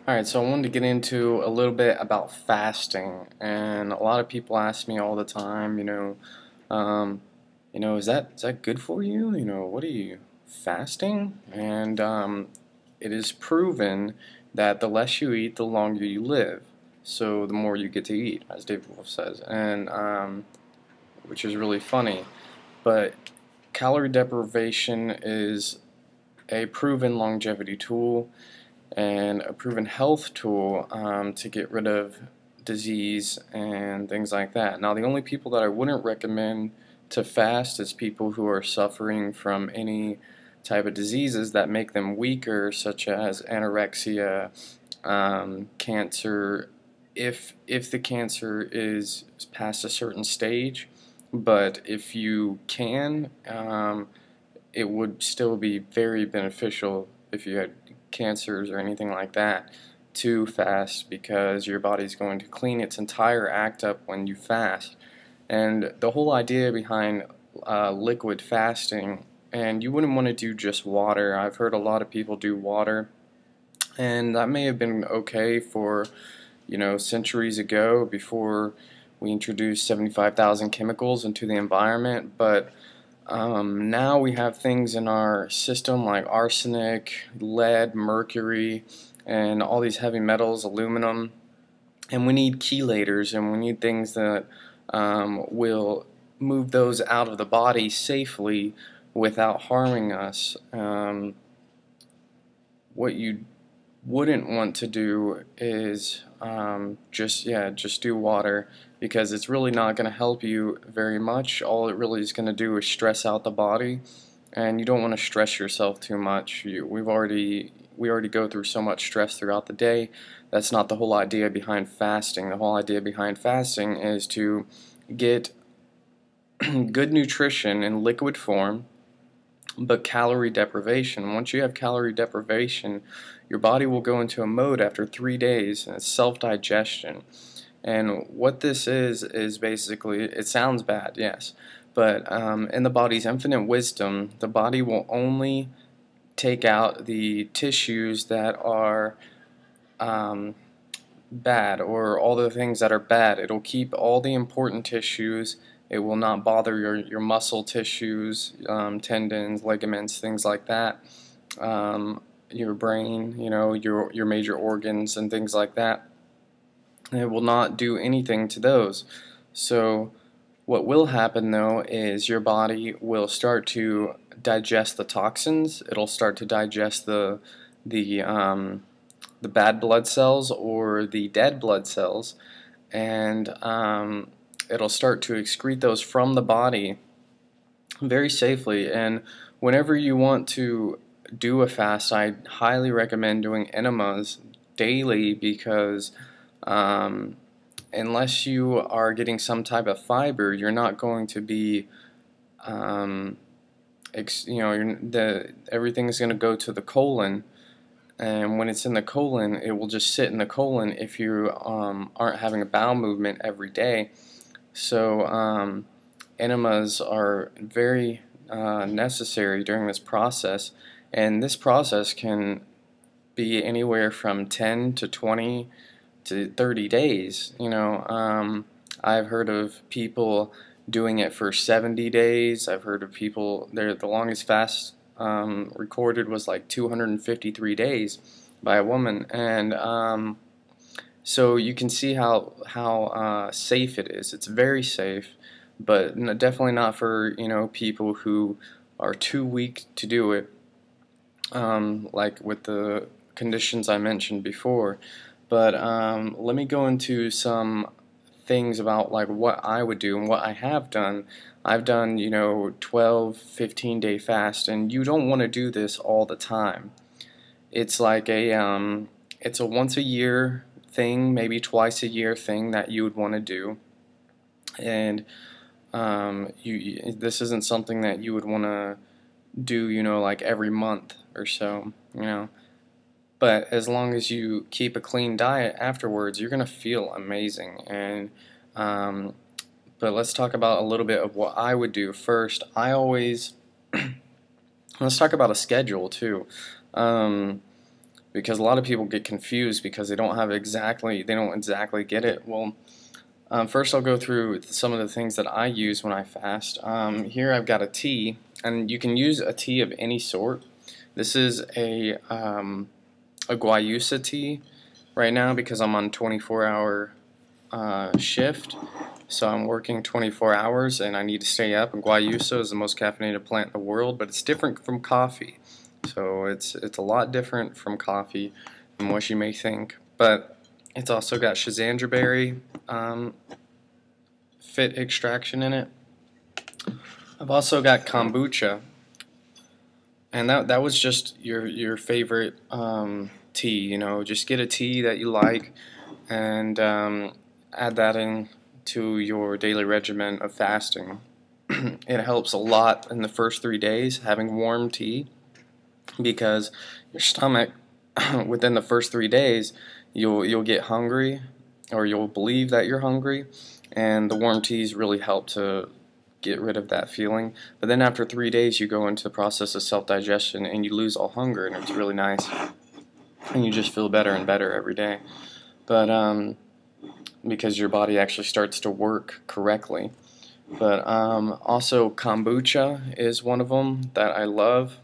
Alright, so I wanted to get into a little bit about fasting, and a lot of people ask me all the time, um, is that good for you? What are you fasting? And it is proven that the less you eat, the longer you live. So the more you get to eat, as David Wolf says, and which is really funny. But calorie deprivation is a proven longevity tool and a proven health tool to get rid of disease and things like that. Now, the only people that I wouldn't recommend to fast is people who are suffering from any type of diseases that make them weaker, such as anorexia, cancer, if the cancer is past a certain stage. But if you can, it would still be very beneficial if you had cancers or anything like that to fast, because your body's going to clean its entire act up when you fast. And the whole idea behind liquid fasting, and you wouldn't want to do just water. I've heard a lot of people do water, and that may have been okay for centuries ago, before we introduced 75,000 chemicals into the environment. But now we have things in our system like arsenic, lead, mercury, and all these heavy metals, aluminum, and we need chelators, and we need things that will move those out of the body safely without harming us. What you wouldn't want to do is just do water, because it's really not going to help you very much. All it really is going to do is stress out the body, and you don't want to stress yourself too much. We already go through so much stress throughout the day. That's not the whole idea behind fasting. The whole idea behind fasting is to get good nutrition in liquid form, but calorie deprivation. Once you have calorie deprivation, your body will go into a mode after 3 days, and it's self-digestion. And what this is basically, it sounds bad, yes, but in the body's infinite wisdom, the body will only take out the tissues that are bad, or all the things that are bad. It'll keep all the important tissues. It will not bother your muscle tissues, tendons, ligaments, things like that. Your brain, your major organs and things like that. It will not do anything to those. So what will happen though is your body will start to digest the toxins. It'll start to digest the bad blood cells or the dead blood cells, and it'll start to excrete those from the body very safely. And whenever you want to do a fast, I highly recommend doing enemas daily, because unless you are getting some type of fiber, you're not going to be everything's going to go to the colon, and when it's in the colon, it will just sit in the colon if you aren't having a bowel movement every day. So enemas are very necessary during this process, and this process can be anywhere from 10 to 20 to 30 days. I've heard of people doing it for 70 days. I've heard of people, the longest fast recorded was like 253 days by a woman. And so you can see how safe it is. It's very safe, but definitely not for people who are too weak to do it, like with the conditions I mentioned before. But let me go into some things about like what I would do and what I have done. I've done 12, 15-day fast, and you don't want to do this all the time. It's like it's a once a year thing, maybe twice a year thing that you would want to do. And this isn't something that you would want to do like every month or so. But as long as you keep a clean diet afterwards, you're gonna feel amazing. And but let's talk about a little bit of what I would do first. I always let's talk about a schedule too. because a lot of people get confused because they don't exactly get it. Well, first I'll go through some of the things that I use when I fast. Here I've got a tea, and you can use a tea of any sort. This is a guayusa tea right now because I'm on 24-hour shift, so I'm working 24 hours and I need to stay up. And guayusa is the most caffeinated plant in the world, but it's different from coffee. So it's a lot different from coffee than what you may think. But it's also got schizandra berry fit extraction in it. I've also got kombucha, and that was just your favorite tea. You know, just get a tea that you like and add that in to your daily regimen of fasting. It helps a lot in the first 3 days having warm tea, because your stomach within the first 3 days you'll get hungry, or you'll believe that you're hungry, and the warm teas really help to get rid of that feeling. But then after 3 days you go into the process of self-digestion and you lose all hunger, and it's really nice, and you just feel better and better every day. But because your body actually starts to work correctly. But also kombucha is one of them that I love.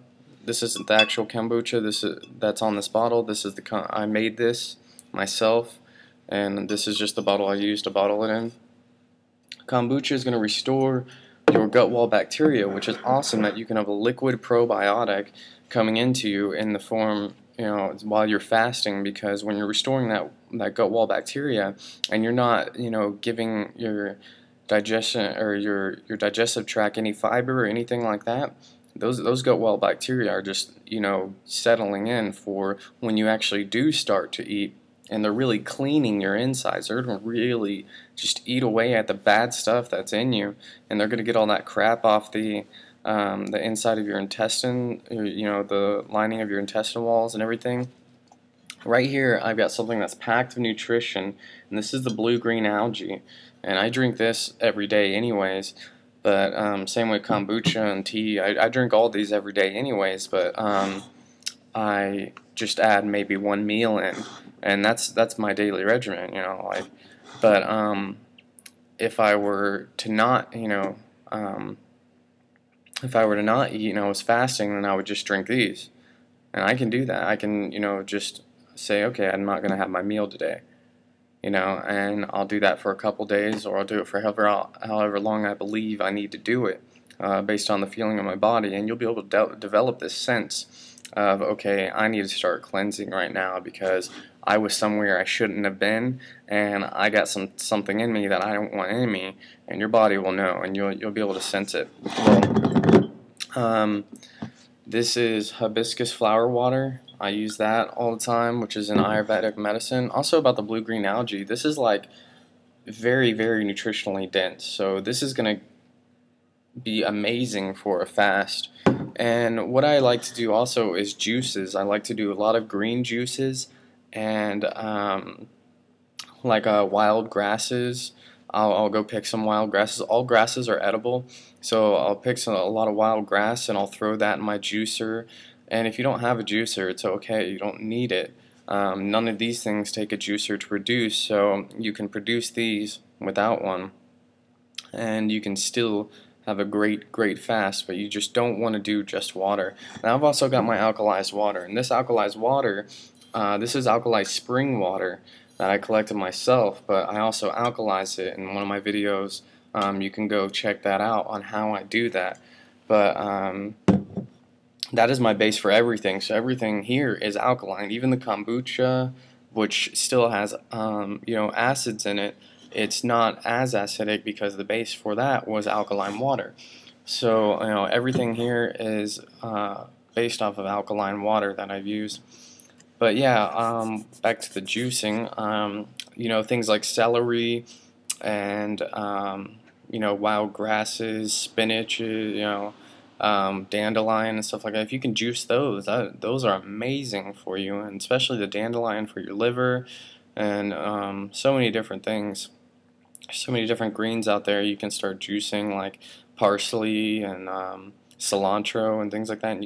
This isn't the actual kombucha. That's on this bottle. This is I made this myself, and this is just the bottle I used to bottle it in. Kombucha is going to restore your gut wall bacteria, which is awesome that you can have a liquid probiotic coming into you in the form, you know, while you're fasting, because when you're restoring that gut wall bacteria and you're not, you know, giving your digestion or your digestive tract any fiber or anything like that, those gut wall bacteria are just, you know, settling in for when you actually do start to eat, and they're really cleaning your insides. They're going to really just eat away at the bad stuff that's in you, and they're going to get all that crap off the inside of your intestine, you know, the lining of your intestinal walls and everything. Right here I've got something that's packed with nutrition, and this is the blue-green algae, and I drink this every day anyways. But same with kombucha and tea. I drink all these every day anyways, but I just add maybe one meal in, and that's my daily regimen, you know. Like, but if I were to not, you know, if I were to not eat and I was fasting, then I would just drink these, and I can do that. I can, you know, just say, okay, I'm not going to have my meal today, you know, and I'll do that for a couple days, or I'll do it for however long I believe I need to do it, based on the feeling of my body, and you'll be able to develop this sense of, okay, I need to start cleansing right now because I was somewhere I shouldn't have been, and I got something in me that I don't want in me, and your body will know, and you'll be able to sense it. Well, this is hibiscus flower water. I use that all the time, which is an Ayurvedic medicine. Also about the blue-green algae, this is like very, very nutritionally dense, so this is going to be amazing for a fast. And what I like to do also is juices. I like to do a lot of green juices, and like wild grasses. I'll go pick some wild grasses. All grasses are edible, so I'll pick a lot of wild grass and I'll throw that in my juicer. And if you don't have a juicer, it's okay. You don't need it. None of these things take a juicer to produce, so you can produce these without one, and you can still have a great fast, but you just don't want to do just water. Now I've also got my alkalized water, and this alkalized water, this is alkalized spring water that I collected myself, but I also alkalize it in one of my videos. You can go check that out on how I do that. But that is my base for everything, so everything here is alkaline. Even the kombucha, which still has you know, acids in it, it's not as acidic because the base for that was alkaline water. So, you know, everything here is based off of alkaline water that I've used. But yeah, back to the juicing. You know, things like celery and you know, wild grasses, spinach, you know, dandelion and stuff like that. If you can juice those, those are amazing for you, and especially the dandelion for your liver, and so many different things. So many different greens out there you can start juicing, like parsley and cilantro and things like that. And